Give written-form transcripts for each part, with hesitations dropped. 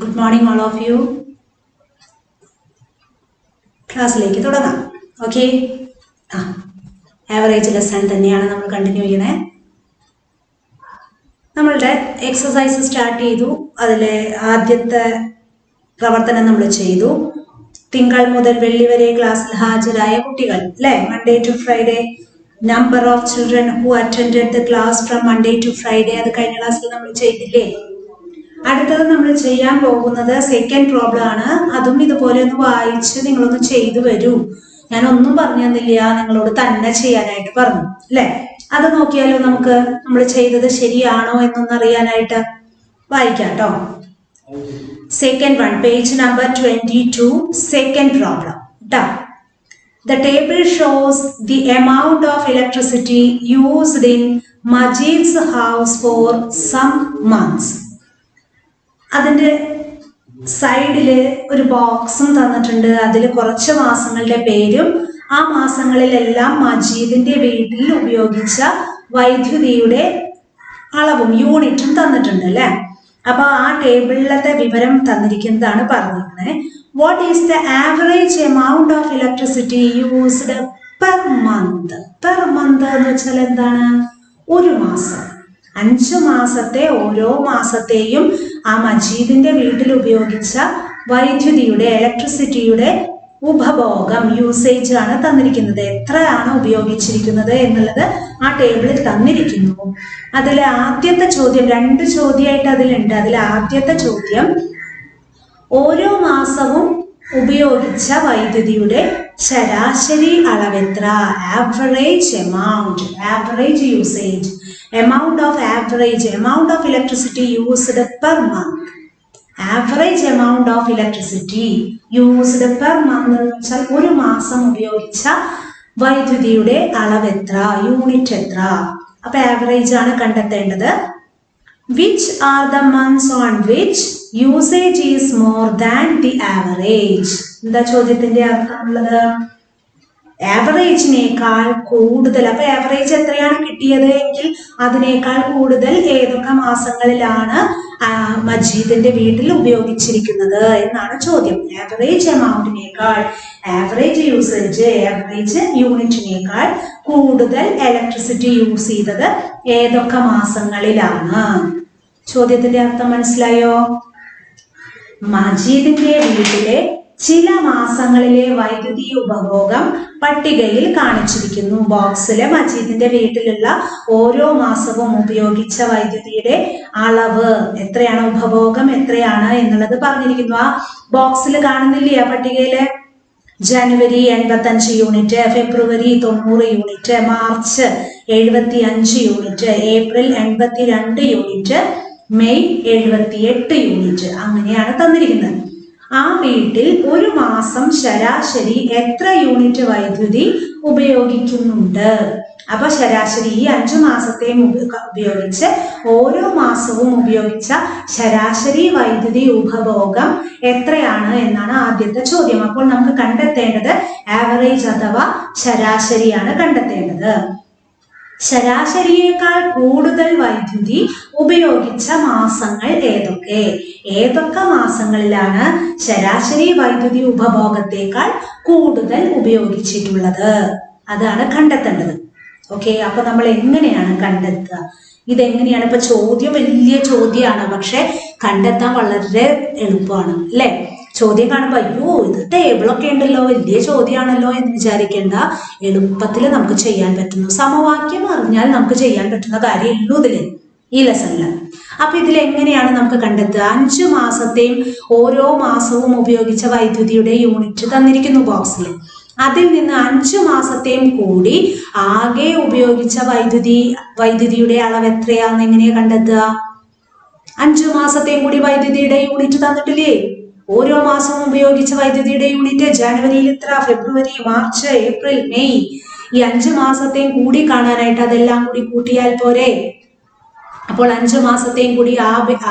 Good morning all of you. ക്ലാസ്സിലേക്ക് തുടങ്ങാം. Okay, average lesson തന്നെയാണ് നമ്മൾ കണ്ടിന്യൂ ചെയ്യണേ. നമ്മളുടെ എക്സസൈസ് സ്റ്റാർട്ട് ചെയ്തു. അതിലെ ആദ്യത്തെ പ്രവർത്തനം നമ്മൾ ചെയ്തു. തിങ്കൾ മുതൽ വെള്ളി വരെ ക്ലാസ്സിൽ ഹാജരായ കുട്ടികൾ അല്ലേ, Monday to Friday number of children who attended the class from Monday to Friday. അത് കഴിഞ്ഞ ക്ലാസ്സിൽ നമ്മൾ ചെയ്തില്ലേ. അടുത്തത് നമ്മൾ ചെയ്യാൻ പോകുന്നത് സെക്കൻഡ് പ്രോബ്ലം ആണ്. അതും ഇതുപോലെ ഒന്ന് വായിച്ച് നിങ്ങളൊന്ന് ചെയ്തു വരൂ. ഞാൻ ഒന്നും പറഞ്ഞു തന്നില്ല, നിങ്ങളോട് തന്നെ ചെയ്യാനായിട്ട് പറഞ്ഞു അല്ലെ. അത് നോക്കിയാലോ നമുക്ക്, നമ്മൾ ചെയ്തത് ശരിയാണോ എന്നൊന്നറിയാനായിട്ട്. വായിക്കാം കേട്ടോ. Second one, page number 22, second problem കേട്ടോ. The table shows the amount of electricity used in Majid's house for some months. അതിൻ്റെ സൈഡില് ഒരു ബോക്സും തന്നിട്ടുണ്ട്. അതിൽ കുറച്ച് മാസങ്ങളുടെ പേരും ആ മാസങ്ങളിലെല്ലാം മജീദിന്റെ വീട്ടിൽ ഉപയോഗിച്ച വൈദ്യുതിയുടെ അളവും യൂണിറ്റും തന്നിട്ടുണ്ട് അല്ലെ. അപ്പൊ ആ ടേബിളിലത്തെ വിവരം തന്നിരിക്കുന്നതാണ് പറഞ്ഞിരിക്കുന്നത്. What is the average amount of electricity used per month. Per month എന്ന് വെച്ചാൽ എന്താണ്? ഒരു മാസം. 5 മാസത്തെ ഓരോ മാസത്തെയും ആ മജീദിന്റെ വീട്ടിൽ ഉപയോഗിച്ച വൈദ്യുതിയുടെ ഇലക്ട്രിസിറ്റിയുടെ ഉപഭോഗം, യൂസേജ് ആണ് തന്നിരിക്കുന്നത്. എത്രയാണ് ഉപയോഗിച്ചിരിക്കുന്നത് എന്നുള്ളത് ആ ടേബിളിൽ തന്നിരിക്കുന്നു. അതിൽ ആദ്യത്തെ ചോദ്യം, 2 ചോദ്യമായിട്ട് അതിലുണ്ട്. അതിൽ ആദ്യത്തെ ചോദ്യം, ഓരോ മാസവും ഉപയോഗിച്ച വൈദ്യുതിയുടെ ശരാശരി അളവെത്ര? Average amount, average usage, amount of electricity used per month. Average amount of electricity used per month എന്ന് വെച്ചാൽ ഒരു മാസം ഉപയോഗിച്ച വൈദ്യുതിയുടെ അളവ് എത്ര, യൂണിറ്റ് എത്ര. അപ്പൊ ആവറേജ് ആണ് കണ്ടെത്തേണ്ടത്. Which are the months on which usage is more than the average? എന്താ ചോദ്യത്തിന്റെ അർത്ഥമുള്ളത്? ആവറേജിനേക്കാൾ കൂടുതൽ. അപ്പൊ ആവറേജ് എത്രയാണ് കിട്ടിയത് എങ്കിൽ അതിനേക്കാൾ കൂടുതൽ ഏതൊക്കെ മാസങ്ങളിലാണ് മജീദിന്റെ വീട്ടിൽ ഉപയോഗിച്ചിരിക്കുന്നത് എന്നാണ് ചോദ്യം. ആവറേജ് എമൗണ്ടിനേക്കാൾ, ആവറേജ് യൂസേജ്, ആവറേജ് യൂണിറ്റിനേക്കാൾ കൂടുതൽ ഇലക്ട്രിസിറ്റി യൂസ് ചെയ്തത് ഏതൊക്കെ മാസങ്ങളിലാണ്? ചോദ്യത്തിന്റെ അർത്ഥം മനസ്സിലായോ? മജീദിന്റെ വീട്ടിലെ ചില മാസങ്ങളിലെ വൈദ്യുതി ഉപഭോഗം പട്ടികയിൽ കാണിച്ചിരിക്കുന്നു. ബോക്സിലെ മജീദിന്റെ വീട്ടിലുള്ള ഓരോ മാസവും ഉപയോഗിച്ച വൈദ്യുതിയുടെ അളവ് എത്രയാണ്, ഉപഭോഗം എത്രയാണ് എന്നുള്ളത് പറഞ്ഞിരിക്കുന്നു. ആ ബോക്സിൽ കാണുന്നില്ലേ ആ പട്ടികയില്? ജനുവരി 85 യൂണിറ്റ്, ഫെബ്രുവരി 90 unit, March 75 unit, April 82 unit, May 78 unit, അങ്ങനെയാണ് തന്നിരിക്കുന്നത്. ആ വീട്ടിൽ ഒരു മാസം ശരാശരി എത്ര യൂണിറ്റ് വൈദ്യുതി ഉപയോഗിക്കുന്നുണ്ട്? അപ്പൊ ശരാശരി ഈ 5 മാസത്തെയും ഉപയോഗിച്ച് ഓരോ മാസവും ഉപയോഗിച്ച ശരാശരി വൈദ്യുതി ഉപഭോഗം എത്രയാണ് എന്നാണ് ആദ്യത്തെ ചോദ്യം. അപ്പോൾ നമുക്ക് കണ്ടെത്തേണ്ടത് ആവറേജ് അഥവാ ശരാശരിയാണ് കണ്ടെത്തേണ്ടത്. ശരാശരിയേക്കാൾ കൂടുതൽ വൈദ്യുതി ഉപയോഗിച്ച മാസങ്ങൾ ഏതൊക്കെ? ഏതൊക്കെ മാസങ്ങളിലാണ് ശരാശരി വൈദ്യുതി ഉപഭോഗത്തേക്കാൾ കൂടുതൽ ഉപയോഗിച്ചിട്ടുള്ളത്? അതാണ് കണ്ടെത്തേണ്ടത്. ഓക്കെ, അപ്പൊ നമ്മൾ എങ്ങനെയാണ് കണ്ടെത്തുക? ഇതെങ്ങനെയാണ്? ഇപ്പൊ ചോദ്യം വലിയ ചോദ്യമാണ്, പക്ഷെ കണ്ടെത്താൻ വളരെ എളുപ്പമാണ് അല്ലെ. ചോദ്യം കാണുമ്പോൾ അയ്യോ ഇത് ടേബിളൊക്കെ ഉണ്ടല്ലോ, വലിയ ചോദ്യമാണല്ലോ എന്ന് വിചാരിക്കേണ്ട. എളുപ്പത്തിൽ നമുക്ക് ചെയ്യാൻ പറ്റുന്നു. സമവാക്യം അറിഞ്ഞാൽ നമുക്ക് ചെയ്യാൻ പറ്റുന്ന കാര്യമുള്ളൂ ഇതില്, ഈ ലെസണില്. അപ്പൊ ഇതിൽ എങ്ങനെയാണ് നമുക്ക് കണ്ടെത്തുക? 5 മാസത്തെയും ഓരോ മാസവും ഉപയോഗിച്ച വൈദ്യുതിയുടെ യൂണിറ്റ് തന്നിരിക്കുന്നു ബോക്സിൽ. അതിൽ നിന്ന് 5 മാസത്തെയും കൂടി ആകെ ഉപയോഗിച്ച വൈദ്യുതിയുടെ അളവ് എത്രയാണെന്ന് എങ്ങനെയാ കണ്ടെത്തുക? 5 മാസത്തെയും കൂടി വൈദ്യുതിയുടെ യൂണിറ്റ് തന്നിട്ടില്ലേ? ഓരോ മാസവും ഉപയോഗിച്ച വൈദ്യുതിയുടെ യൂണിറ്റ് ജനുവരിയിൽ ഇത്ര, ഫെബ്രുവരി, മാർച്ച്, ഏപ്രിൽ, മെയ്, ഈ 5 മാസത്തെയും കൂടി കാണാനായിട്ട് അതെല്ലാം കൂടി കൂട്ടിയാൽ പോരെ? അപ്പോൾ 5 മാസത്തെയും കൂടി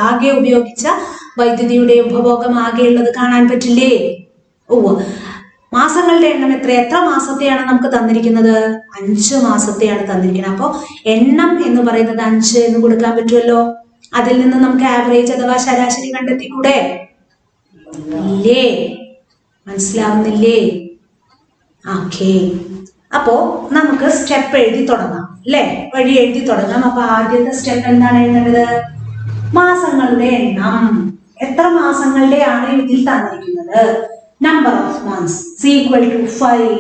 ആകെ ഉപയോഗിച്ച വൈദ്യുതിയുടെ ഉപഭോഗം ആകെയുള്ളത് കാണാൻ പറ്റില്ലേ? മാസങ്ങളുടെ എണ്ണം എത്ര മാസത്തെയാണ് നമുക്ക് തന്നിരിക്കുന്നത്? 5 മാസത്തെയാണ് തന്നിരിക്കുന്നത്. അപ്പോൾ എണ്ണം എന്ന് പറയുന്നത് 5 എന്ന് കൊടുക്കാൻ പറ്റുമല്ലോ. അതിൽ നിന്ന് നമുക്ക് ആവറേജ് അഥവാ ശരാശരി കണ്ടെത്തിക്കൂടെ? ഇല്ലേ? മനസ്സിലാവുന്നില്ലേ? ഓക്കെ, അപ്പോ നമുക്ക് സ്റ്റെപ്പ് എഴുതി തുടങ്ങാം അല്ലെ? വഴി എഴുതി തുടങ്ങാം. അപ്പൊ ആദ്യത്തെ സ്റ്റെപ്പ് എന്താണ് എഴുതേണ്ടത്? മാസങ്ങളുടെ എണ്ണം. എത്ര മാസങ്ങളുടെയാണ് ഇതിൽ തന്നിരിക്കുന്നത്? Number of months equal to 5.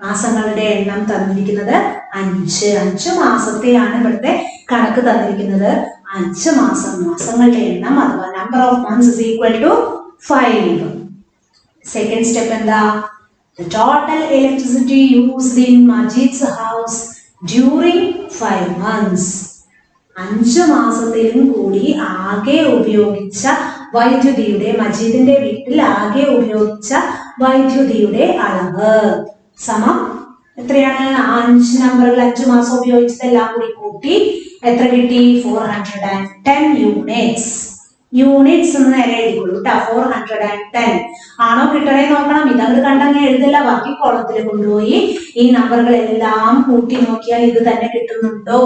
മാസങ്ങളുടെ എണ്ണം തന്നിരിക്കുന്നത് 5. 5 മാസത്തെയാണ് ഇവിടുത്തെ കണക്ക് തന്നിരിക്കുന്നത്. 5 മാസം. മാസങ്ങളുടെ എണ്ണം അഥവാ number of months equal to 5. Second step എന്താ? The total electricity used in Majid's house during 5 months. 5 മാസത്തിലും കൂടി ആകെ ഉപയോഗിച്ച വൈദ്യുതിയുടെ, മജീദിന്റെ വീട്ടിൽ ആകെ ഉപയോഗിച്ച വൈദ്യുതിയുടെ അളവ് സമം എത്രയാണ്? 5 നമ്പറുകൾ 5 മാസം ഉപയോഗിച്ചതെല്ലാം കൂടി കൂട്ടി എത്ര കിട്ടി? 410 യൂണിറ്റ്സ്. യൂണിറ്റ്സ് എന്ന് നേരെ എഴുതിക്കൊള്ളൂ കേട്ടോ. 410 ആണോ കിട്ടണേ നോക്കണം. ഇതങ്ങോട്ട് കണ്ടങ്ങ് എഴുതില്ല, ബാക്കി കോളത്തിൽ കൊണ്ടുപോയി ഈ നമ്പറുകളെല്ലാം കൂട്ടി നോക്കിയാൽ ഇത് തന്നെ കിട്ടുന്നുണ്ടോ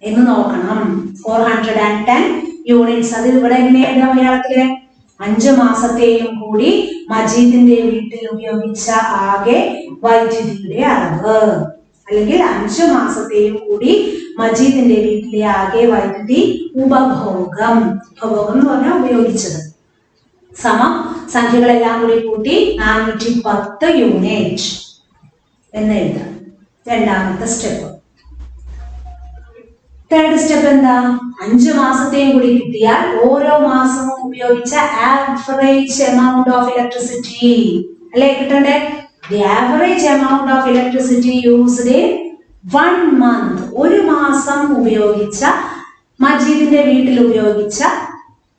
എന്ന് നോക്കണം. 410 യൂണിറ്റ്സ്. അത് ഇവിടെ എങ്ങനെ എഴുതാം മലയാളത്തില്? 5 മാസത്തെയും കൂടി മജീദിന്റെ വീട്ടിൽ ഉപയോഗിച്ച ആകെ വൈദ്യുതിയുടെ അളവ്, അല്ലെങ്കിൽ 5 മാസത്തെയും കൂടി മജീദിന്റെ വീട്ടിലെ ആകെ വൈദ്യുതി ഉപഭോഗം. ഉപഭോഗം എന്ന് പറഞ്ഞാൽ ഉപയോഗിച്ചത്. സമം സംഖ്യകളെല്ലാം കൂടി കൂട്ടി 410 യൂണിറ്റ് എന്ന് എഴുതാം. രണ്ടാമത്തെ സ്റ്റെപ്പ്. തേർഡ് സ്റ്റെപ്പ് എന്താ? 5 മാസത്തെയും കൂടി കിട്ടിയാൽ ഓരോ മാസവും ഉപയോഗിച്ച ആവറേജ് എമൗണ്ട് ഓഫ് ഇലക്ട്രിസിറ്റി അല്ലെ കിട്ടണ്ടേ? The average amount of electricity used in 1 month. ഒരു മാസം ഉപയോഗിച്ച, മജീദിന്റെ വീട്ടിൽ ഉപയോഗിച്ച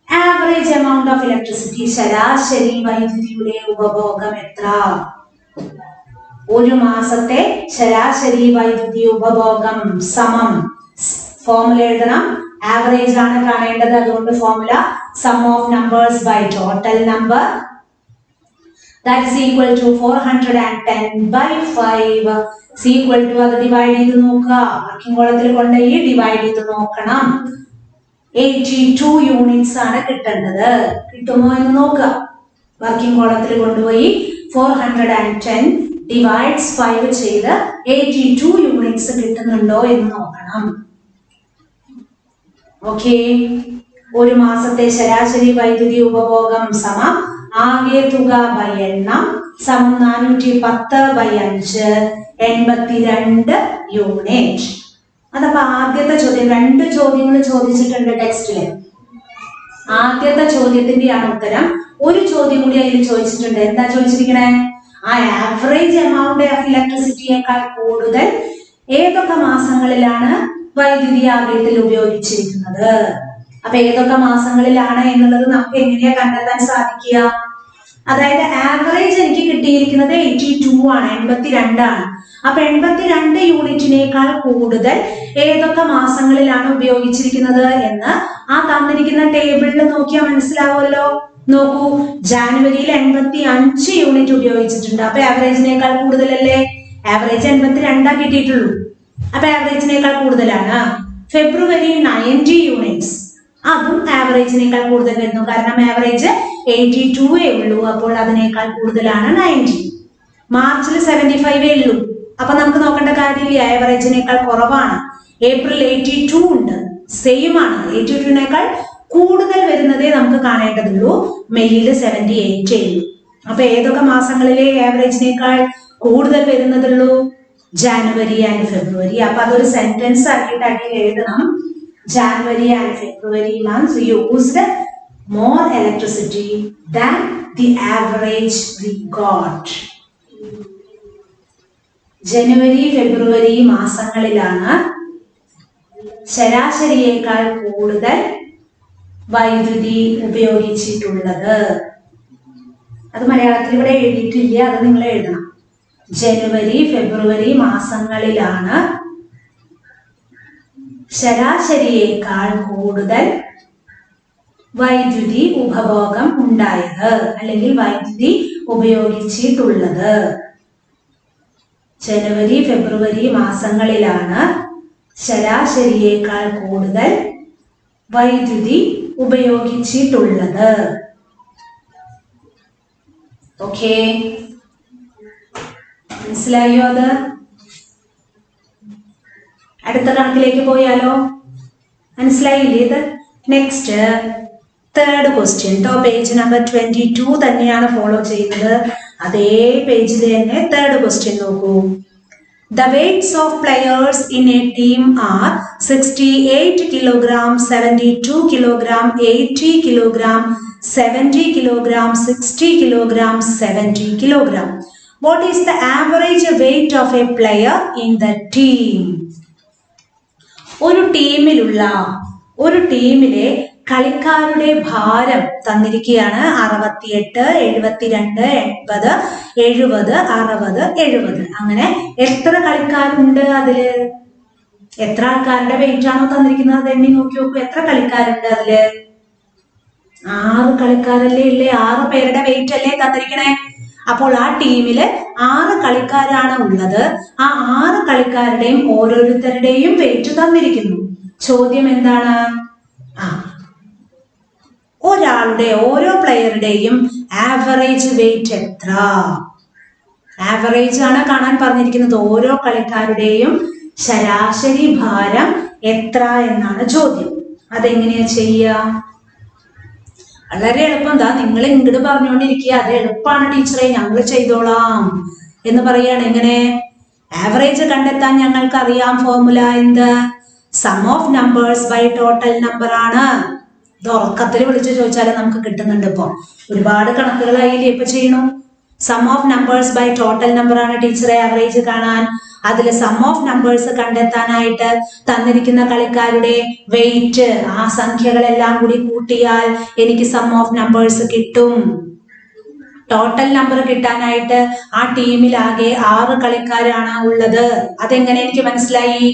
ആവറേജ് എമൗണ്ട് ഓഫ് ഇലക്ട്രിസിറ്റി, ശരാശരി വൈദ്യുതിയുടെ ഉപഭോഗം എത്ര? ഒരു മാസത്തെ ശരാശരി വൈദ്യുതി ഉപഭോഗം സമം, ഫോർമുല എഴുതണം. ആവറേജ് ആണ് കാണേണ്ടത്, അതുകൊണ്ട് formula sum of numbers by total number. That is equal to 410 by 5 is equal to, അത് ഡിവൈഡ് ചെയ്ത് നോക്കുക. വർക്കിംഗ് കോളത്തിൽ കൊണ്ടുപോയി ഡിവൈഡ് ചെയ്ത് നോക്കണം. 82 യൂണിറ്റ്സ് ആണ് കിട്ടേണ്ടത്. കിട്ടുമോ എന്ന് നോക്കുക. വർക്കിംഗ് കോളത്തിൽ കൊണ്ടുപോയി 410 ഡിവൈഡ്സ് 5 ചെയ്ത് 82 യൂണിറ്റ്സ് കിട്ടുന്നുണ്ടോ എന്ന് നോക്കണം. ഓക്കെ, ഒരു മാസത്തെ ശരാശരി വൈദ്യുതി ഉപഭോഗം സമം ആകെ തുക ബൈ എണ്ണം സമം 410 by 5 82 യൂണിറ്റ്. അതപ്പോ ആദ്യത്തെ ചോദ്യം, 2 ചോദ്യങ്ങൾ ചോദിച്ചിട്ടുണ്ട് ടെക്സ്റ്റില്. ആദ്യത്തെ ചോദ്യത്തിന്റെയാണ് ഉത്തരം. ഒരു ചോദ്യം കൂടി അതിൽ ചോദിച്ചിട്ടുണ്ട്. എന്താ ചോദിച്ചിരിക്കണേ? ആ ആവറേജ് എമൗണ്ട് ഓഫ് ഇലക്ട്രിസിറ്റിയേക്കാൾ കൂടുതൽ ഏതൊക്കെ മാസങ്ങളിലാണ് വൈദ്യുതി ആ വീട്ടിൽ ഉപയോഗിച്ചിരിക്കുന്നത്? അപ്പൊ ഏതൊക്കെ മാസങ്ങളിലാണ് എന്നുള്ളത് നമുക്ക് എങ്ങനെയാ കണ്ടെത്താൻ സാധിക്കുക? അതായത് ആവറേജ് എനിക്ക് കിട്ടിയിരിക്കുന്നത് 82 ആണ്, 82 ആണ്. അപ്പൊ 82 യൂണിറ്റിനേക്കാൾ കൂടുതൽ ഏതൊക്കെ മാസങ്ങളിലാണ് ഉപയോഗിച്ചിരിക്കുന്നത് എന്ന് ആ തന്നിരിക്കുന്ന ടേബിളിൽ നോക്കിയാൽ മനസ്സിലാവുമല്ലോ. നോക്കൂ, ജാനുവരിയിൽ 85 യൂണിറ്റ് ഉപയോഗിച്ചിട്ടുണ്ട്. അപ്പൊ ആവറേജിനേക്കാൾ കൂടുതലല്ലേ? ആവറേജ് 82 കിട്ടിയിട്ടുള്ളൂ. അപ്പൊ ആവറേജിനേക്കാൾ കൂടുതലാണ്. ഫെബ്രുവരി 90 യൂണിറ്റ്സ്, അതും ആവറേജിനേക്കാൾ കൂടുതൽ വരുന്നു. കാരണം ആവറേജ് 82 ഉള്ളൂ, അപ്പോൾ അതിനേക്കാൾ കൂടുതലാണ് 90. മാർച്ചിൽ 75 ഉള്ളൂ, അപ്പൊ നമുക്ക് നോക്കേണ്ട കാര്യമില്ല, ആവറേജിനേക്കാൾ കുറവാണ്. ഏപ്രിൽ 82 ഉണ്ട്, സെയിം ആണ്. 82നേക്കാൾ കൂടുതൽ വരുന്നതേ നമുക്ക് കാണേണ്ടതുള്ളൂ. മെയ്യിൽ 78 ഉള്ളൂ. അപ്പൊ ഏതൊക്കെ മാസങ്ങളിലെ ആവറേജിനേക്കാൾ കൂടുതൽ വരുന്നതുള്ളൂ? ജാനുവരി ആൻഡ് ഫെബ്രുവരി. അപ്പൊ അതൊരു സെന്റൻസ് ആക്കിയിട്ട് അടിയിൽ എഴുതണം. January and February months used more electricity than the average we got. ജനുവരി ഫെബ്രുവരി മാസങ്ങളിലാണ് ശരാശരിയേക്കാൾ കൂടുതൽ വൈദ്യുതി ഉപയോഗിച്ചിട്ടുള്ളത്. അത് മലയാളത്തിൽ ഇവിടെ എഴുതിയിട്ടില്ല, അത് നിങ്ങൾ എഴുതണം. ജനുവരി ഫെബ്രുവരി മാസങ്ങളിലാണ് ശരാശരിയേക്കാൾ കൂടുതൽ വൈദ്യുതി ഉപഭോഗം ഉണ്ടായത്, അല്ലെങ്കിൽ വൈദ്യുതി ഉപയോഗിച്ചിട്ടുള്ളത്. ജനുവരി ഫെബ്രുവരി മാസങ്ങളിലാണ് ശരാശരിയേക്കാൾ കൂടുതൽ വൈദ്യുതി ഉപയോഗിച്ചിട്ടുള്ളത്. ഓക്കെ, മനസ്സിലായോ? അത് അടുത്ത കണക്കിലേക്ക് പോയാലോ? മനസ്സിലായില്ലേ ഇത്? നെക്സ്റ്റ് തേർഡ് ക്വസ്റ്റ്യൻ ട്ടോ. പേജ് നമ്പർ 22 തന്നെയാണ് ഫോളോ ചെയ്യുന്നത്. അതേ പേജിൽ തന്നെ തേർഡ് ക്വസ്റ്റ്യൻ നോക്കൂ. The weights of players in a team are 68 kg, 72 kg, 80 kg, 70 kg, 60 kg, 70 kg. What is the average weight of a player in the team? ഒരു ടീമിലെ കളിക്കാരുടെ ഭാരം തന്നിരിക്കുകയാണ്. 68, 72, 80, 70, 60, 70. അങ്ങനെ എത്ര കളിക്കാരുണ്ട് അതില്? എത്ര ആൾക്കാരുടെ വെയിറ്റ് ആണോ തന്നിരിക്കുന്നത് അത് എണ്ണി നോക്കി നോക്കൂ. എത്ര കളിക്കാരുണ്ട് അതില്? 6 കളിക്കാരല്ലേ ഉള്ളേ? 6 പേരുടെ വെയിറ്റ് അല്ലേ തന്നിരിക്കണേ? അപ്പോൾ ആ ടീമില് 6 കളിക്കാരാണ് ഉള്ളത്. ആ 6 കളിക്കാരുടെയും ഓരോരുത്തരുടെയും വെയിറ്റ് തന്നിരിക്കുന്നു. ചോദ്യം എന്താണ്? ഓരോ പ്ലെയറുടെയും ആവറേജ് വെയിറ്റ് എത്ര? ആവറേജ് ആണ് കാണാൻ പറഞ്ഞിരിക്കുന്നത്. ഓരോ കളിക്കാരുടെയും ശരാശരി ഭാരം എത്ര എന്നാണ് ചോദ്യം. അതെങ്ങനെയാ ചെയ്യുക? വളരെ എളുപ്പം. നിങ്ങൾ ഇങ്ങോട്ട് പറഞ്ഞുകൊണ്ടിരിക്കുക, അത് എളുപ്പമാണ് ടീച്ചറെ, ഞങ്ങൾ ചെയ്തോളാം എന്ന് പറയാണ്. എങ്ങനെ? ആവറേജ് കണ്ടെത്താൻ ഞങ്ങൾക്ക് അറിയാം ഫോർമുല. എന്ത്? Sum of numbers by total number ആണ്. ഇത് ഉറക്കത്തിൽ വിളിച്ച് ചോദിച്ചാലും നമുക്ക് കിട്ടുന്നുണ്ട്. ഇപ്പൊ ഒരുപാട് കണക്കുകളായില്ലേ ഇപ്പൊ ചെയ്യണു. Sum of numbers by total number ആണ് ടീച്ചറെ ആവറേജ് കാണാൻ. അതിൽ സം ഓഫ് നമ്പേഴ്സ് കണ്ടെത്താനായിട്ട് തന്നിരിക്കുന്ന കളിക്കാരുടെ വെയിറ്റ്, ആ സംഖ്യകളെല്ലാം കൂടി കൂട്ടിയാൽ എനിക്ക് സം ഓഫ് നമ്പേഴ്സ് കിട്ടും. ടോട്ടൽ നമ്പർ കിട്ടാനായിട്ട് ആ ടീമിലാകെ 6 കളിക്കാരാണ് ഉള്ളത്. അതെങ്ങനെ എനിക്ക് മനസ്സിലായി?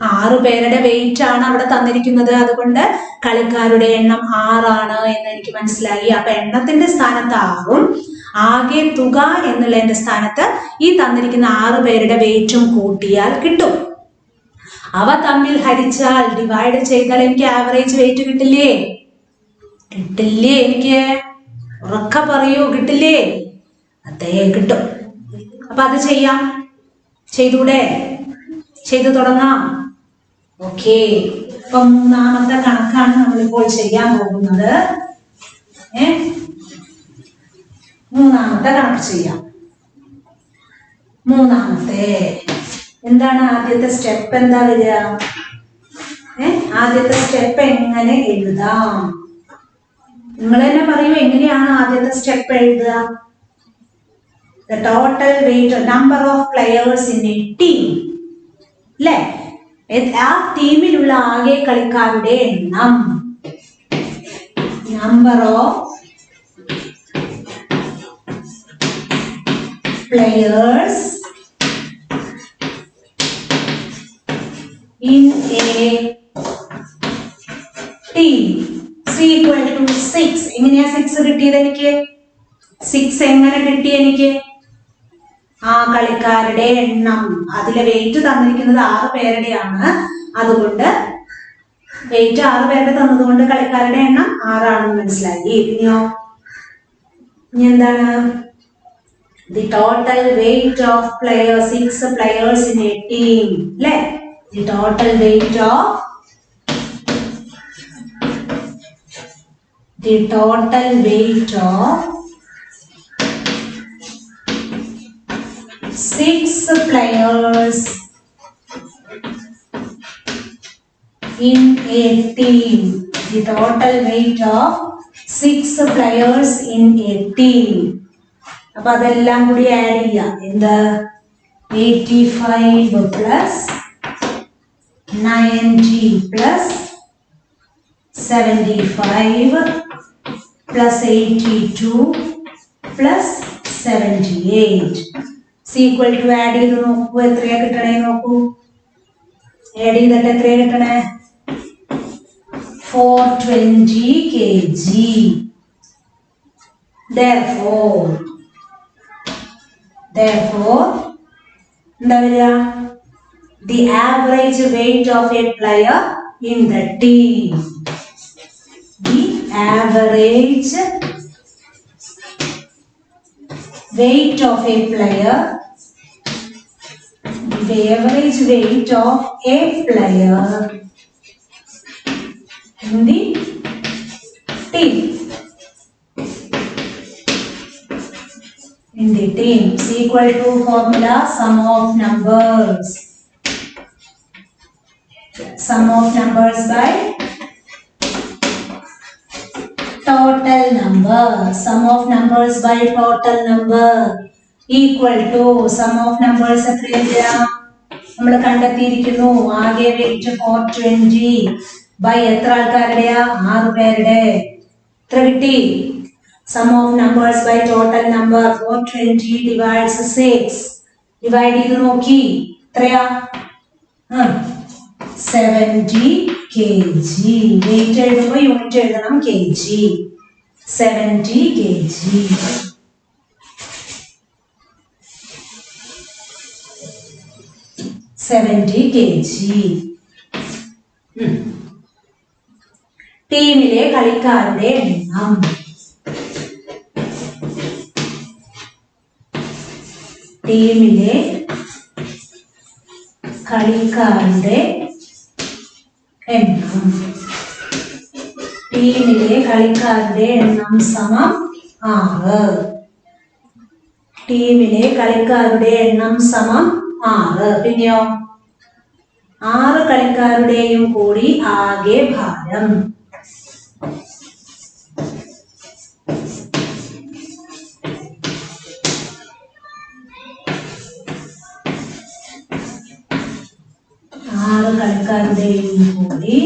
6 പേരുടെ വെയിറ്റ് ആണ് അവിടെ തന്നിരിക്കുന്നത്. അതുകൊണ്ട് കളിക്കാരുടെ എണ്ണം 6 ആണ് എന്ന് എനിക്ക് മനസ്സിലായി. അപ്പൊ എണ്ണത്തിന്റെ സ്ഥാനത്ത് 6ഉം ആകെ തുക എന്നുള്ളതിന്റെ സ്ഥാനത്ത് ഈ തന്നിരിക്കുന്ന 6 പേരുടെ വെയിറ്റും കൂട്ടിയാൽ കിട്ടും. അവ തമ്മിൽ ഹരിച്ചാൽ, ഡിവൈഡ് ചെയ്താൽ എനിക്ക് ആവറേജ് വെയിറ്റ് കിട്ടില്ലേ? കിട്ടില്ലേ? എനിക്ക് ഉറക്ക പറയൂ, കിട്ടില്ലേ? അതേ, കിട്ടും. അപ്പൊ അത് ചെയ്യാം. ചെയ്തൂടെ? ചെയ്തു തുടങ്ങാം. ഓക്കെ, ഇപ്പൊ 3ാമത്തെ കണക്കാണ് നമ്മളിപ്പോൾ ചെയ്യാൻ പോകുന്നത്. 3ാമത്തെ കണക്ക് ചെയ്യാം. 3ാമത്തെ എന്താണ്? ആദ്യത്തെ സ്റ്റെപ്പ് എന്താ വരിക? ആദ്യത്തെ സ്റ്റെപ്പ് എങ്ങനെ എഴുതാം? നിങ്ങൾ തന്നെ പറയൂ, എങ്ങനെയാണ് ആദ്യത്തെ സ്റ്റെപ്പ് എഴുതുക? The total weight, number of players in a team. അല്ലേ? ആ ടീമിലുള്ള ആകെ കളിക്കാരുടെ എണ്ണം. Number of players in a team is equal to 6. എങ്ങനെയാ 6 കിട്ടിയത് എനിക്ക്? 6 എങ്ങനെ കിട്ടി എനിക്ക്? ആ കളിക്കാരുടെ എണ്ണം. അതിലെ വെയിറ്റ് തന്നിരിക്കുന്നത് 6 പേരുടെയാണ്. അതുകൊണ്ട് വെയിറ്റ് 6 പേരുടെ തന്നതുകൊണ്ട് കളിക്കാരുടെ എണ്ണം 6 ആണെന്ന് മനസ്സിലായി. ഇനിയോ? ഇനി എന്താണ്? The total weight of players, 6 players in a team. അല്ലേ? The total weight of six players in a team. The total weight of 6 players in a team. അപ്പൊ അതെല്ലാം കൂടി ആഡ് ചെയ്യാം. എന്താ? 85 plus 90 plus 75 plus 82 plus 78 equal to add ചെയ്ത് നോക്കൂ. എത്രയാ കിട്ടണേ നോക്കൂ. ആഡ് ചെയ്തിട്ട് എത്രയാ കിട്ടണേ? 420 kg. Therefore എന്താ വരിക? The average weight of a player in the team. The average weight of a player, the average weight of a player in the team. In the team is equal to formula sum of numbers. Sum of numbers by total number. Sum of numbers by total number equal to sum of numbers എത്രയാ നമ്മൾ കണ്ടെത്തിയിരിക്കുന്നു. ആകെ wait 420 by എത്ര ആൾക്കാരുടെയാ 6 പേരുടെ. എത്ര കിട്ടി? Sum of numbers by total number 420 divides 6. Divide ചെയ്ത് നോക്കി എത്രയാ 70 kg. വെയിറ്റ് എഴുതുമ്പോൾ യൂണിറ്റ് എഴുതണം kg. 70 kg. ടീമിലെ കളിക്കാരുടെ എണ്ണം. ടീമിലെ കളിക്കാരുടെ എണ്ണം. ടീമിലെ കളിക്കാരുടെ എണ്ണം സമം 6. ടീമിലെ കളിക്കാരുടെ എണ്ണം സമം 6. പിന്നെയോ 6 കളിക്കാരുടെയും കൂടി ആകെ ഭാരം. കളിക്കാരുടെയും കൂടി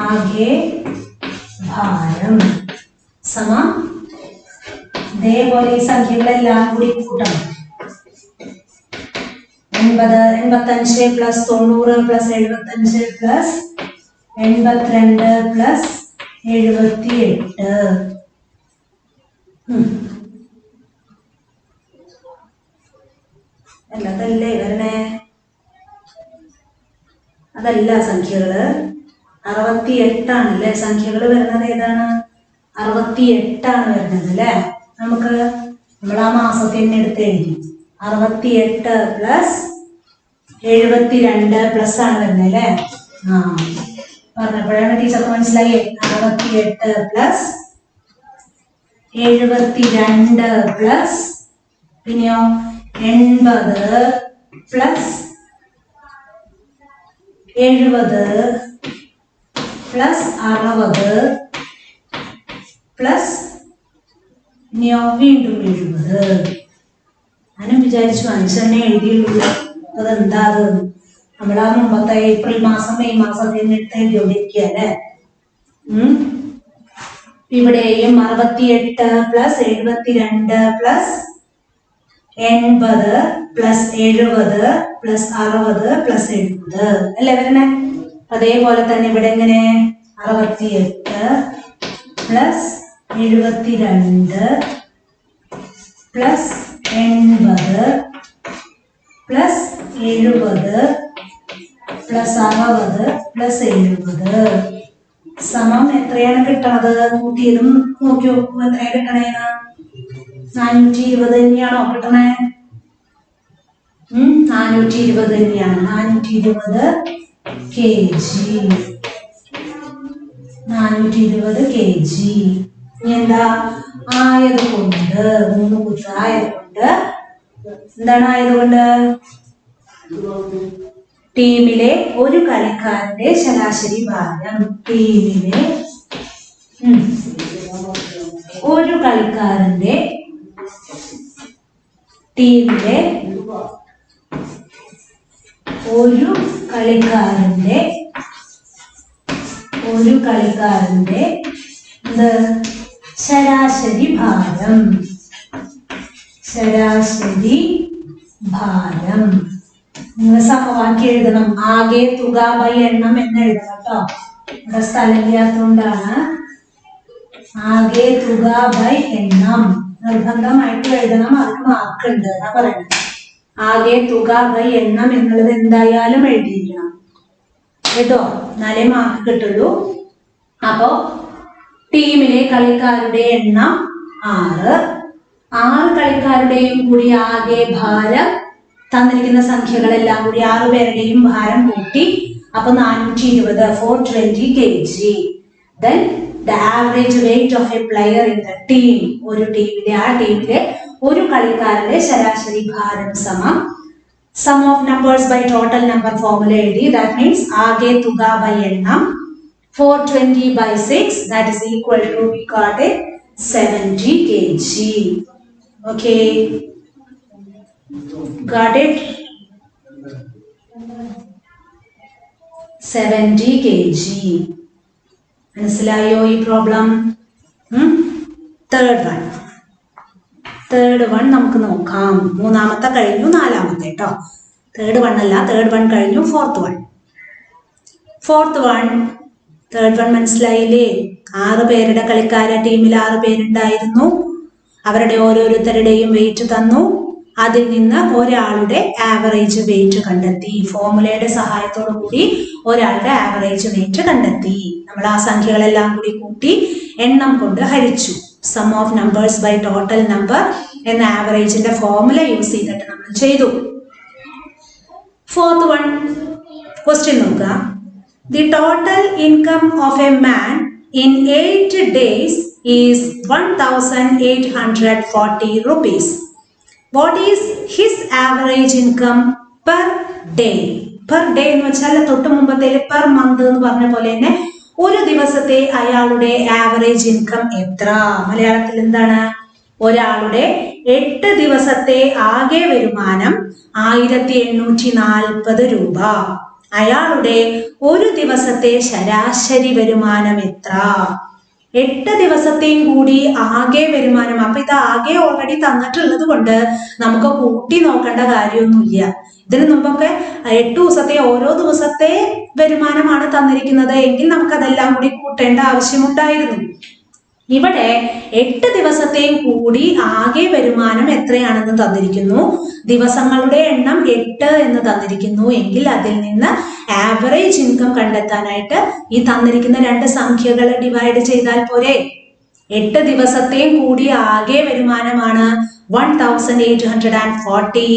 ആകെ ഭാരം സമം. ഇതേപോലെ ഈ സംഖ്യകളെല്ലാം കൂടി കൂട്ടണം. 80, 85 പ്ലസ് 90 പ്ലസ് 75 പ്ലസ് 82 പ്ലസ് 78. അല്ലതല്ലേ വരണേ? അതല്ല സംഖ്യകള് 68 ആണല്ലേ സംഖ്യകൾ വരുന്നത്. ഏതാണ്? 68 വരുന്നത് അല്ലേ? നമുക്ക് നമ്മൾ ആ മാസത്തിൽ തന്നെ എടുത്ത് എഴുതി 68 പ്ലസ് 72 പ്ലസ് ആണ് വരുന്നത് അല്ലേ? പറഞ്ഞപ്പോഴാണ് ടീച്ചർക്ക് മനസ്സിലായി. 68 പ്ലസ് 72 പ്ലസ് പിന്നെയോ 80 പ്ലസ് 70 പ്ലസ് 60 പ്ലസ് ഇനിയോ വീണ്ടും 70. ഞാനും വിചാരിച്ചു മനുഷ്യനെ എഴുതിയുള്ളൂ അതെന്താ അത് നമ്മളാ മുമ്പത്തെ ഏപ്രിൽ മാസം മെയ് മാസത്തിൽ എടുത്ത് എഴുതിക്കൊണ്ടിരിക്കുക അല്ലേ? ഇവിടെയും 68 plus 72 plus 80 plus 70 plus 60 plus 70 അല്ലേ വരണേ? അതേപോലെ തന്നെ ഇവിടെ എങ്ങനെ 68 plus 72 plus 80 plus 70 plus 60 plus 70 സമം എത്രയാണ് കിട്ടണത്? കൂട്ടിയതും നോക്കി നോക്കൂ എത്രയാണ് കിട്ടണേന്ന്. 420 തന്നെയാണോ കിട്ടണേ? 420 തന്നെയാണ്. 420 kg. 420 kg. ഇനി എന്താ? ആയതുകൊണ്ട് 3 കുത്ത് ആയതുകൊണ്ട് എന്താണ് ആയതുകൊണ്ട്? ടീമിലെ ഒരു കളിക്കാരന്റെ ശരാശരി ഭാരം. ടീമിലെ ഒരു കളിക്കാരന്റെ ടീമിലെ ഒരു കളിക്കാരന്റെ ശരാശരി ഭാരം. ശരാശരി ഭാരം നിങ്ങൾ സമവാക്യം എഴുതണം. ആകെ തുക ബൈ എണ്ണം എന്ന് എഴുതണം കേട്ടോ. ഇവിടെ സ്ഥലമില്ലാത്തതുകൊണ്ടാണ്. ആകെ തുക ബൈ എണ്ണം നിർബന്ധമായിട്ട് എഴുതണം. അതിന് മാർക്കുണ്ട് എന്നാ പറയുന്നത്. ആകെ തുക ബൈ എണ്ണം എന്നുള്ളത് എന്തായാലും എഴുതിയിരിക്കണം കേട്ടോ, എന്നാലേ മാർക്ക് കിട്ടുള്ളൂ. അപ്പോ ടീമിലെ കളിക്കാരുടെ എണ്ണം 6. 6 കളിക്കാരുടെയും കൂടി ആകെ ഭാരം തന്നിരിക്കുന്ന സംഖ്യകളെല്ലാം കൂടി 6 പേരുടെയും ഭാരം കൂട്ടി അപ്പൊ 420 420 kg. Then the average weight of a player in the team. ഒരു ടീമിലെ ഒരു കളിക്കാരന്റെ ശരാശരി ഭാരം സമം sum of numbers by total number formula എഴുതി. That means ആകെ തുക by എണ്ണം 420 by 6, that is equal to, we got it, 70 kg. Okay, got it? 70 kg. മനസ്സിലായോ ഈ പ്രോബ്ലം? തേർഡ് വൺ നമുക്ക് നോക്കാം. മൂന്നാമത്തെ കഴിഞ്ഞു, നാലാമത്തെ കേട്ടോ. തേർഡ് വൺ കഴിഞ്ഞു, ഫോർത്ത് വൺ മനസ്സിലായില്ലേ? 6 പേരുടെ കളിക്കാരെ ടീമിൽ 6 പേരുണ്ടായിരുന്നു. അവരുടെ ഓരോരുത്തരുടെയും വെയിറ്റ് തന്നു. അതിൽ നിന്ന് ഒരാളുടെ ആവറേജ് വെയിറ്റ് കണ്ടെത്തി. ഫോർമുലയുടെ സഹായത്തോടു കൂടി ഒരാളുടെ ആവറേജ് വെയിറ്റ് കണ്ടെത്തി. നമ്മൾ ആ സംഖ്യകളെല്ലാം കൂടി കൂട്ടി എണ്ണം കൊണ്ട് ഹരിച്ചു. Sum of numbers by total number എന്ന ആവറേജിന്റെ ഫോർമുല യൂസ് ചെയ്തിട്ട് നമ്മൾ ചെയ്തു. ഫോർത്ത് വൺ ക്വസ്റ്റ്യൻ നോക്കുക. The total income of a man in 8 days is 1840 rupees. What is his average income per day? Per day എന്ന് വെച്ചാൽ തൊട്ട് മുമ്പത്തെ per month എന്ന് പറഞ്ഞ പോലെ തന്നെ ഒരു ദിവസത്തെ അയാളുടെ ആവറേജ് ഇൻകം എത്ര? മലയാളത്തിൽ എന്താണ്? ഒരാളുടെ 8 ദിവസത്തെ ആകെ വരുമാനം 1840 രൂപ. അയാളുടെ ഒരു ദിവസത്തെ ശരാശരി വരുമാനം എത്ര? 8 ദിവസത്തെയും കൂടി ആകെ വരുമാനം. അപ്പൊ ഇത് ആകെ ഓൾറെഡി തന്നിട്ടുള്ളത് കൊണ്ട് നമുക്ക് കൂട്ടി നോക്കേണ്ട കാര്യമൊന്നുമില്ല. ഇതിനു മുമ്പൊക്കെ 8 ദിവസത്തെ ഓരോ ദിവസത്തെ വരുമാനമാണ് തന്നിരിക്കുന്നത് എങ്കിൽ നമുക്കതെല്ലാം കൂടി കൂട്ടേണ്ട ആവശ്യമുണ്ടായിരുന്നു. ഇവിടെ 8 ദിവസത്തെയും കൂടി ആകെ വരുമാനം എത്രയാണെന്ന് തന്നിരിക്കുന്നു. ദിവസങ്ങളുടെ എണ്ണം 8 എന്ന് തന്നിരിക്കുന്നു എങ്കിൽ അതിൽ നിന്ന് ആവറേജ് ഇൻകം കണ്ടെത്താനായിട്ട് ഈ തന്നിരിക്കുന്ന 2 സംഖ്യകൾ ഡിവൈഡ് ചെയ്താൽ പോരെ. 8 ദിവസത്തെയും കൂടി ആകെ വരുമാനമാണ് 1840.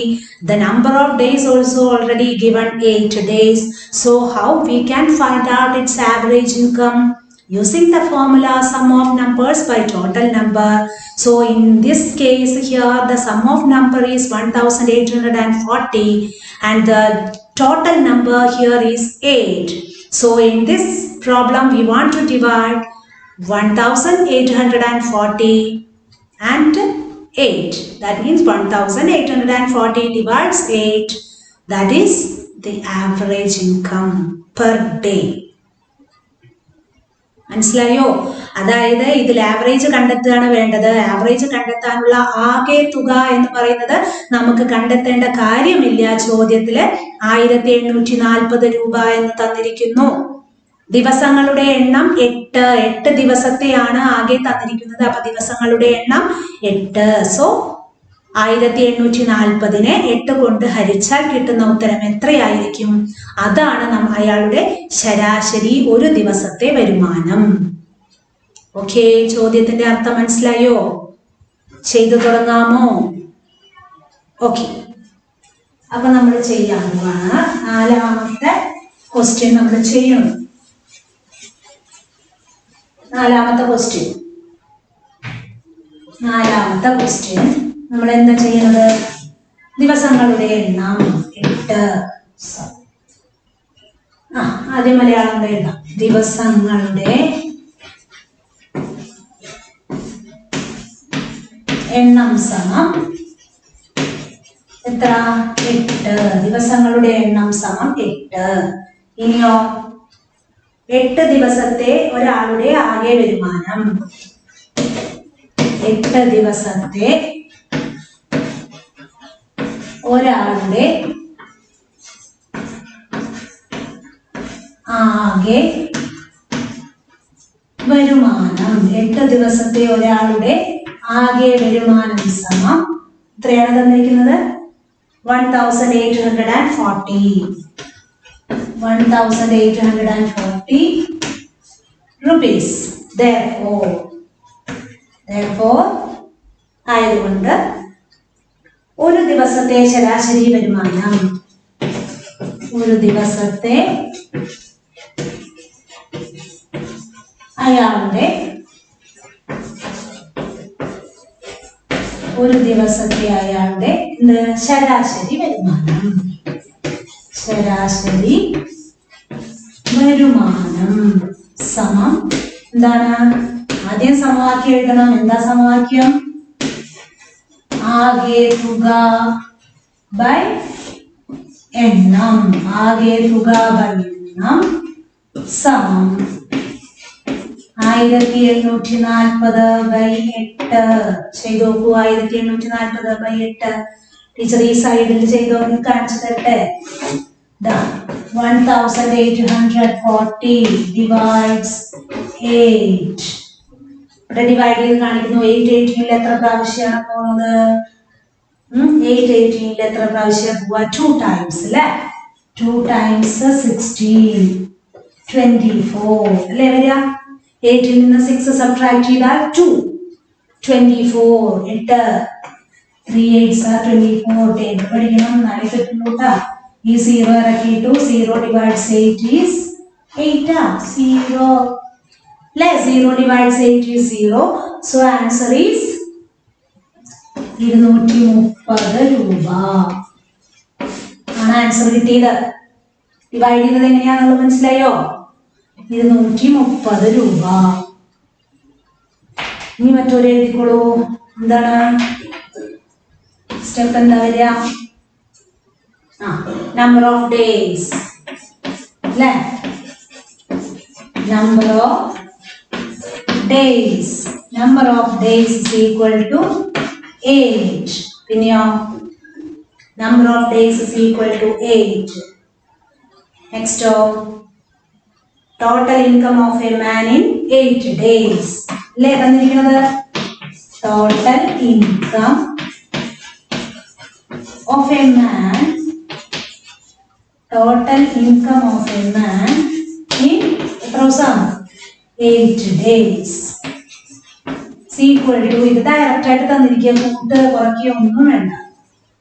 The number of days also already given 8 days. So how we can find out its average income? Using the formula sum of numbers by total number. So in this case here the sum of number is 1840 and the total number here is 8. So in this problem we want to divide 1840 and 8. That means 1840 divides 8. That is the average income per day. മനസ്സിലായോ? അതായത് ഇതിൽ average കണ്ടെത്തുകയാണ് വേണ്ടത്. Average കണ്ടെത്താനുള്ള ആകെ തുക എന്ന് പറയുന്നത് നമുക്ക് കണ്ടെത്തേണ്ട കാര്യമില്ല. ചോദ്യത്തില് 1840 രൂപ എന്ന് തന്നിരിക്കുന്നു. ദിവസങ്ങളുടെ എണ്ണം 8 ദിവസത്തെയാണ് ആകെ തന്നിരിക്കുന്നത്. അപ്പൊ ദിവസങ്ങളുടെ എണ്ണം 8. സോ 1840നെ 8 കൊണ്ട് ഹരിച്ചാൽ കിട്ടുന്ന ഉത്തരം എത്രയായിരിക്കും? അതാണ് അയാളുടെ ശരാശരി ഒരു ദിവസത്തെ വരുമാനം. ഓക്കെ, ചോദ്യത്തിന്റെ അർത്ഥം മനസ്സിലായോ? ചെയ്തു തുടങ്ങാമോ? ഓക്കെ, അപ്പൊ നമ്മൾ ചെയ്യാൻ പോവാണ്. 4ാമത്തെ ക്വസ്റ്റ്യൻ നമ്മൾ ചെയ്യണം. 4ാമത്തെ ക്വസ്റ്റ്യൻ നമ്മൾ എന്താ ചെയ്യുന്നത്? ദിവസങ്ങളുടെ എണ്ണം 8. ആദ്യം മലയാളം എഴുതാം. ദിവസങ്ങളുടെ എണ്ണം സമം എത്ര? 8. ദിവസങ്ങളുടെ എണ്ണം സമം 8. ഇനിയോ 8 ദിവസത്തെ ഒരാളുടെ ആകെ വരുമാനം. 8 ദിവസത്തെ ഒരാളുടെ ആകെ വരുമാനം. 8 ദിവസത്തെ ഒരാളുടെ ആകെ വരുമാനം സമം എത്രയാണ് തന്നിരിക്കുന്നത്? 1840 rupees. therefore ആയതുകൊണ്ട് ഒരു ദിവസത്തെ ശരാശരി വരുമാനം അയാളുടെ ശരാശരി വരുമാനം സമം എന്താണ്? ആദ്യം സമവാക്യം എഴുതണം. എന്താ സമവാക്യം? ആകെ തുക ബൈ എണ്ണം. സമം 1740/8. ചെയ്ത് നോക്കൂ. 1740/8 ടീച്ചർ ഈ സൈഡിൽ ചെയ്തോ കാണിച്ചു തരട്ടെ. 1840 divides 8. ഇവിടെ ഡിവൈഡ് ചെയ്ത് കാണിക്കുന്നു. 818 എത്ര പ്രാവശ്യമാണ് പോകുന്നത്? 818 എത്ര പ്രാവശ്യം പോവാ? 2 times അല്ലേ? 2 times 16 24 അല്ലേ വരിക? 8 ൽ നിന്ന് 6 സബ്ട്രാക്ട് ചെയ്താൽ 2 24 8 3 8 24 10 പഠിക്കണം. 4 കിട്ടുന്നുട്ടാ. ഈ 0 ഇറക്കിയിട്ടു 0 divides 8 is 8 0 അല്ലേ? 0 divides 8 is 0. So answer is 230 രൂപ ആണ് ആൻസർ കിട്ടിയത്. ഡിവൈഡ് ചെയ്തത് എങ്ങനെയാണെന്നുള്ളത് മനസ്സിലായോ? 230 രൂപ. ഇനി മറ്റൊരു എഴുതിക്കോളൂ. എന്താണ് സ്റ്റെപ്പ്? എന്താ വരിക? നമ്പർ ഓഫ് ഡേയ്സ് അല്ലേ? Number of days is equal to 8. പിന്നെയോ number of days is equal to 8. Nexto total income of a man in 8 days അല്ലേ തന്നിരിക്കുന്നത്? Total income of a man in എത്ര ദിവസം? 8 days equal to ഇത് direct ആയിട്ട് തന്നിരിക്കുക. കൂട്ട് കുറയ്ക്കുക ഒന്നും വേണ്ട.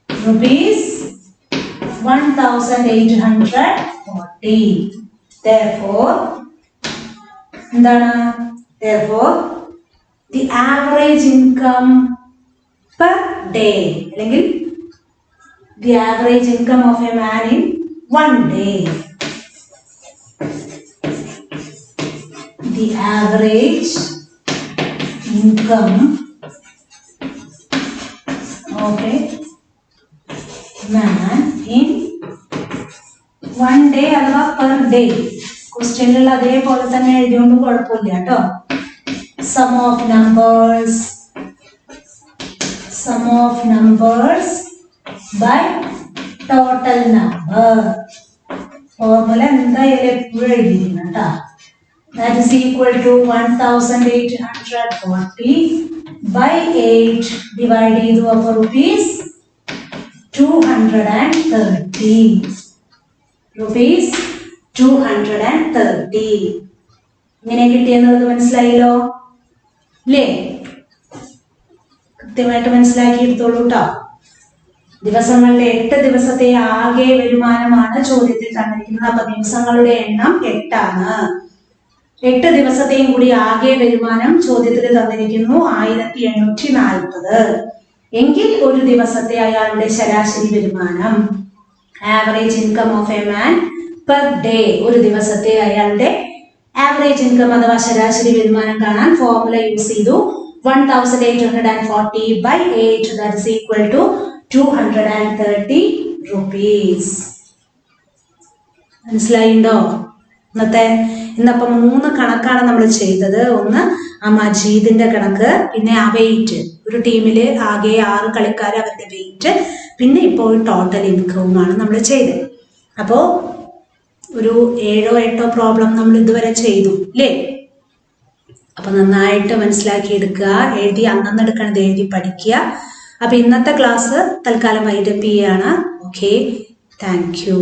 ₹1840. Therefore എന്താണ്? the average income per day അല്ലെങ്കിൽ the average income of a man in 1 day. The average income of a man in 1 day അഥവാ per day. ക്വസ്റ്റ്യനിൽ അതേപോലെ തന്നെ എഴുതിയോണ്ട് കുഴപ്പമില്ല കേട്ടോ. Sum of numbers by total number. Formula എന്തായാലും എപ്പോഴും എഴുതിയിരിക്കണം കേട്ടോ. That is equal to 1840 by 8 divided ചെയ്തു. അപ്പോൾ ₹230 ഇങ്ങനെ കിട്ടിയെന്നുള്ളത് മനസ്സിലായല്ലോ അല്ലേ? കൃത്യമായിട്ട് മനസ്സിലാക്കി എടുത്തോളൂ കേട്ടോ. ദിവസങ്ങളുടെ 8 ദിവസത്തെ ആകെ വരുമാനമാണ് ചോദ്യത്തിൽ തന്നിരിക്കുന്നത്. അപ്പൊ ദിവസങ്ങളുടെ എണ്ണം 8 ആണ്. 8 ദിവസത്തെയും കൂടി ആകെ വരുമാനം ചോദ്യത്തിൽ തന്നിരിക്കുന്നു 1840. എങ്കിൽ ഒരു ദിവസത്തെ അയാളുടെ ശരാശരി വരുമാനം average income of a man per day. ഒരു ദിവസത്തെ അയാളുടെ ആവറേജ് ഇൻകം അഥവാ ശരാശരി വരുമാനം കാണാൻ ഫോർമുല യൂസ് ചെയ്തു. 1840 by 8 that is equal to 230 rupees. മനസ്സിലായിണ്ടോ? ഇന്നപ്പം 3 കണക്കാണ് നമ്മൾ ചെയ്തത്. ഒന്ന് ആ മജീദിന്റെ കണക്ക്, പിന്നെ ആ വെയിറ്റ്, ഒരു ടീമിൽ ആകെ 6 കളിക്കാർ അവരുടെ വെയിറ്റ്, പിന്നെ ഇപ്പോൾ ടോട്ടൽ ഇൻകവുമാണ് നമ്മൾ ചെയ്തത്. അപ്പോൾ ഒരു 7 or 8 പ്രോബ്ലം നമ്മൾ ഇതുവരെ ചെയ്തു അല്ലേ? അപ്പൊ നന്നായിട്ട് മനസ്സിലാക്കി എടുക്കുക. എഴുതി അന്നെടുക്കണത് എഴുതി പഠിക്കുക. അപ്പൊ ഇന്നത്തെ ക്ലാസ് തൽക്കാലം വൈൻഡപ്പ് ചെയ്യാണ്. Okay, thank you.